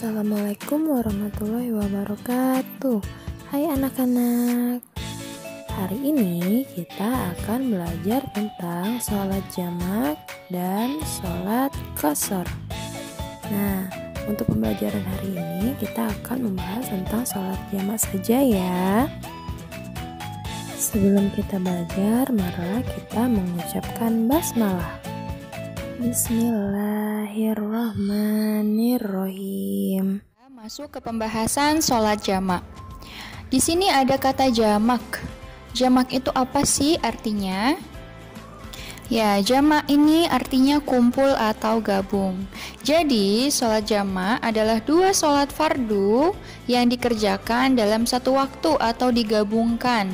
Assalamualaikum warahmatullahi wabarakatuh. Hai anak-anak. Hari ini kita akan belajar tentang sholat jamak dan sholat qashar. Nah, untuk pembelajaran hari ini kita akan membahas tentang sholat jamak saja ya. Sebelum kita belajar, marilah kita mengucapkan basmalah. Bismillahirrahmanirrahim. Masuk ke pembahasan sholat jamak. Di sini ada kata jamak. Jamak itu apa sih artinya? Ya, jamak ini artinya kumpul atau gabung. Jadi, sholat jamak adalah dua sholat fardu yang dikerjakan dalam satu waktu atau digabungkan.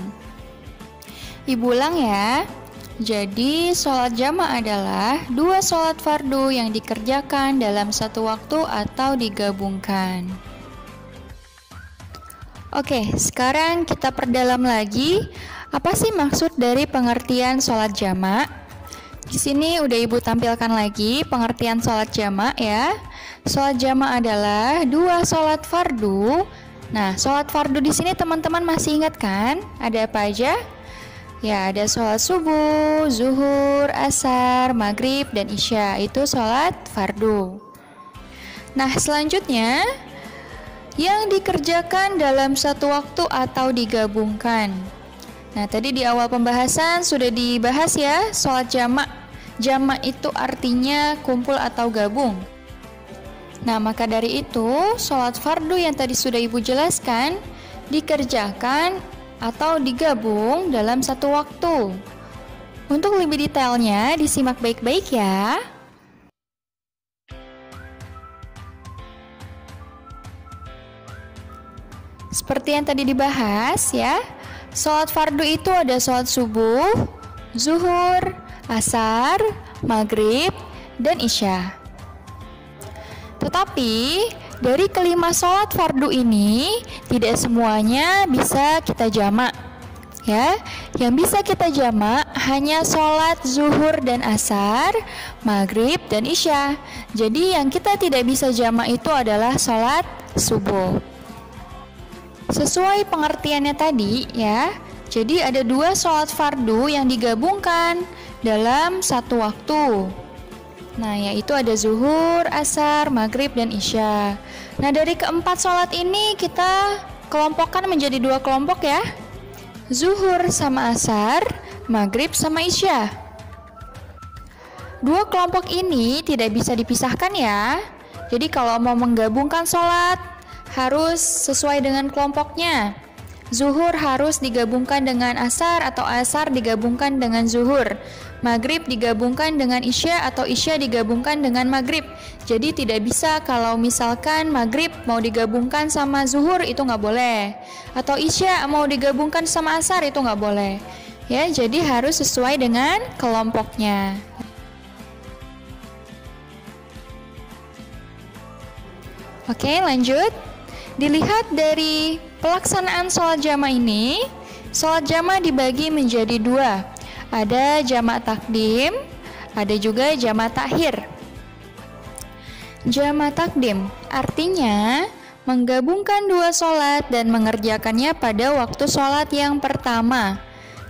Ibu ulang ya. Jadi, sholat jamak adalah dua sholat fardu yang dikerjakan dalam satu waktu atau digabungkan. Oke, sekarang kita perdalam lagi. Apa sih maksud dari pengertian sholat jamak? Di sini udah Ibu tampilkan lagi pengertian sholat jamak ya. Sholat jamak adalah dua sholat fardu. Nah, sholat fardu di sini teman-teman masih ingat kan? Ada apa aja? Ya, ada sholat subuh, zuhur, asar, maghrib, dan isya. Itu sholat fardu. Nah, selanjutnya yang dikerjakan dalam satu waktu atau digabungkan. Nah, tadi di awal pembahasan sudah dibahas ya, sholat jamak. Jamak itu artinya kumpul atau gabung. Nah, maka dari itu, sholat fardu yang tadi sudah Ibu jelaskan dikerjakan atau digabung dalam satu waktu. Untuk lebih detailnya disimak baik-baik ya. Seperti yang tadi dibahas ya, sholat fardu itu ada sholat subuh, zuhur, asar, maghrib, dan isya. Tetapi dari kelima sholat fardu ini tidak semuanya bisa kita jamak ya. Yang bisa kita jamak hanya sholat zuhur dan asar, maghrib dan isya. Jadi yang kita tidak bisa jamak itu adalah sholat subuh. Sesuai pengertiannya tadi ya. Jadi ada dua sholat fardu yang digabungkan dalam satu waktu. Nah, yaitu ada zuhur, asar, maghrib, dan isya. Nah, dari keempat sholat ini kita kelompokkan menjadi dua kelompok ya. Zuhur sama asar, maghrib sama isya. Dua kelompok ini tidak bisa dipisahkan ya. Jadi kalau mau menggabungkan sholat, harus sesuai dengan kelompoknya. Zuhur harus digabungkan dengan asar atau asar digabungkan dengan zuhur. Maghrib digabungkan dengan isya atau isya digabungkan dengan maghrib. Jadi tidak bisa kalau misalkan maghrib mau digabungkan sama zuhur itu nggak boleh. Atau isya mau digabungkan sama asar itu nggak boleh. Ya, jadi harus sesuai dengan kelompoknya. Oke, lanjut. Dilihat dari pelaksanaan sholat jamak ini, sholat jamak dibagi menjadi dua. Ada jamak takdim, ada juga jamak takhir. Jamak takdim artinya menggabungkan dua sholat dan mengerjakannya pada waktu sholat yang pertama.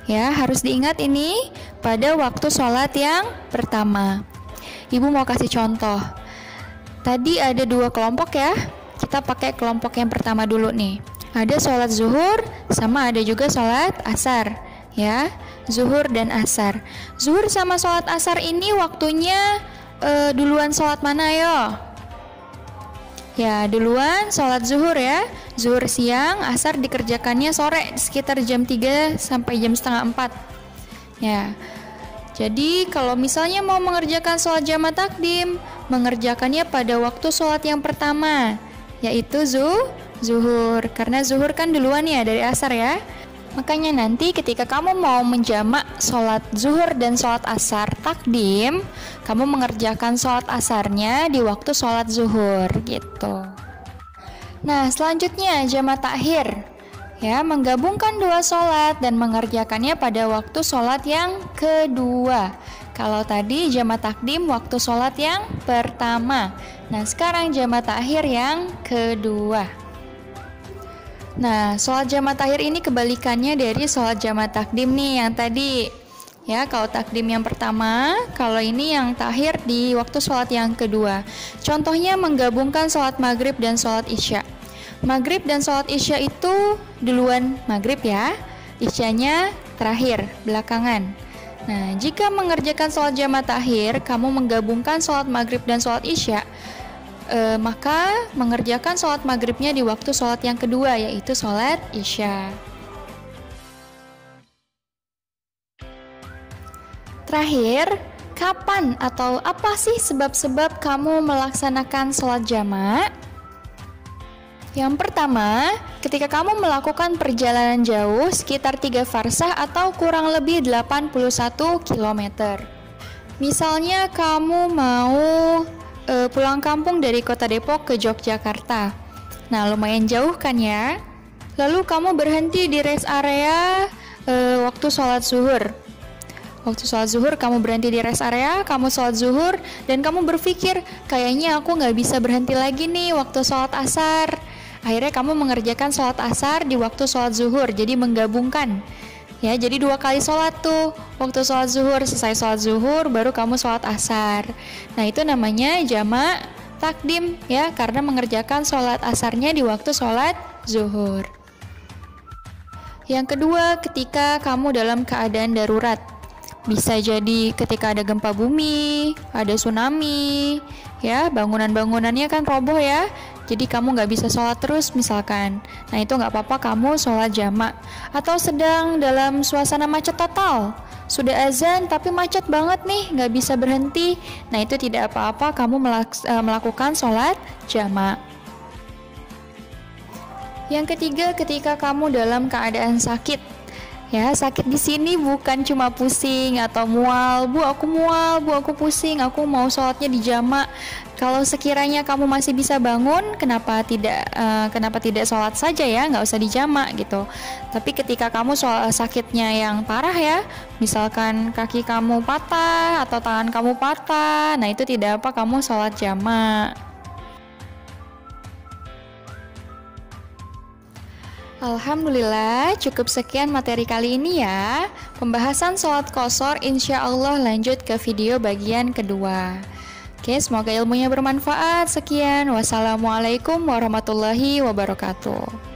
Ya, harus diingat ini pada waktu sholat yang pertama. Ibu mau kasih contoh. Tadi ada dua kelompok ya. Kita pakai kelompok yang pertama dulu nih. Ada sholat zuhur sama ada juga sholat asar. Ya, zuhur dan asar. Zuhur sama sholat asar ini waktunya duluan sholat mana yo? Ya, duluan sholat zuhur ya. Zuhur siang, asar dikerjakannya sore sekitar jam 3 sampai jam setengah 4. Ya. Jadi kalau misalnya mau mengerjakan sholat jamak takdim, mengerjakannya pada waktu sholat yang pertama, yaitu zuhur. Karena zuhur kan duluan ya dari asar ya. Makanya nanti ketika kamu mau menjamak sholat zuhur dan sholat asar takdim, kamu mengerjakan sholat asarnya di waktu sholat zuhur gitu. Nah, selanjutnya jamak takhir. Ya, menggabungkan dua sholat dan mengerjakannya pada waktu sholat yang kedua. Kalau tadi jamak takdim waktu sholat yang pertama. Nah, sekarang jamak takhir yang kedua. Nah, sholat jamak takhir ini kebalikannya dari sholat jamak takdim nih yang tadi. Ya, kalau takdim yang pertama, kalau ini yang takhir di waktu sholat yang kedua. Contohnya menggabungkan sholat maghrib dan sholat isya. Maghrib dan sholat isya itu duluan maghrib ya, isyanya terakhir, belakangan. Nah, jika mengerjakan sholat jamak takhir, kamu menggabungkan sholat maghrib dan sholat isya, maka mengerjakan sholat maghribnya di waktu sholat yang kedua, yaitu sholat isya. Terakhir, kapan atau apa sih sebab-sebab kamu melaksanakan sholat jamak? Yang pertama, ketika kamu melakukan perjalanan jauh sekitar 3 farsah atau kurang lebih 81 km. Misalnya kamu mau pulang kampung dari kota Depok ke Yogyakarta. Nah, lumayan jauh kan ya? Lalu kamu berhenti di rest area waktu sholat zuhur. Waktu sholat zuhur kamu berhenti di rest area, kamu sholat zuhur, dan kamu berpikir, kayaknya aku nggak bisa berhenti lagi nih waktu sholat asar. Akhirnya kamu mengerjakan sholat asar di waktu sholat zuhur, jadi menggabungkan. Ya, jadi 2 kali sholat tuh. Waktu sholat zuhur, selesai sholat zuhur, baru kamu sholat asar. Nah, itu namanya jamak takdim ya, karena mengerjakan sholat asarnya di waktu sholat zuhur. Yang kedua, ketika kamu dalam keadaan darurat. Bisa jadi ketika ada gempa bumi, ada tsunami, ya, bangunan-bangunannya kan roboh ya. Jadi kamu nggak bisa sholat terus misalkan. Nah, itu nggak apa-apa kamu sholat jamak. Atau sedang dalam suasana macet total. Sudah azan tapi macet banget nih, nggak bisa berhenti. Nah, itu tidak apa-apa kamu melakukan sholat jamak. Yang ketiga, ketika kamu dalam keadaan sakit. Ya, sakit di sini bukan cuma pusing atau mual. Bu, aku pusing, aku mau sholatnya di jamak. Kalau sekiranya kamu masih bisa bangun, kenapa tidak sholat saja ya, nggak usah di jamak gitu. Tapi ketika kamu sakitnya yang parah ya, misalkan kaki kamu patah atau tangan kamu patah, nah itu tidak apa kamu sholat jamak. Alhamdulillah, cukup sekian materi kali ini ya. Pembahasan sholat qashar insya Allah lanjut ke video bagian kedua. Oke, semoga ilmunya bermanfaat. Sekian, wassalamualaikum warahmatullahi wabarakatuh.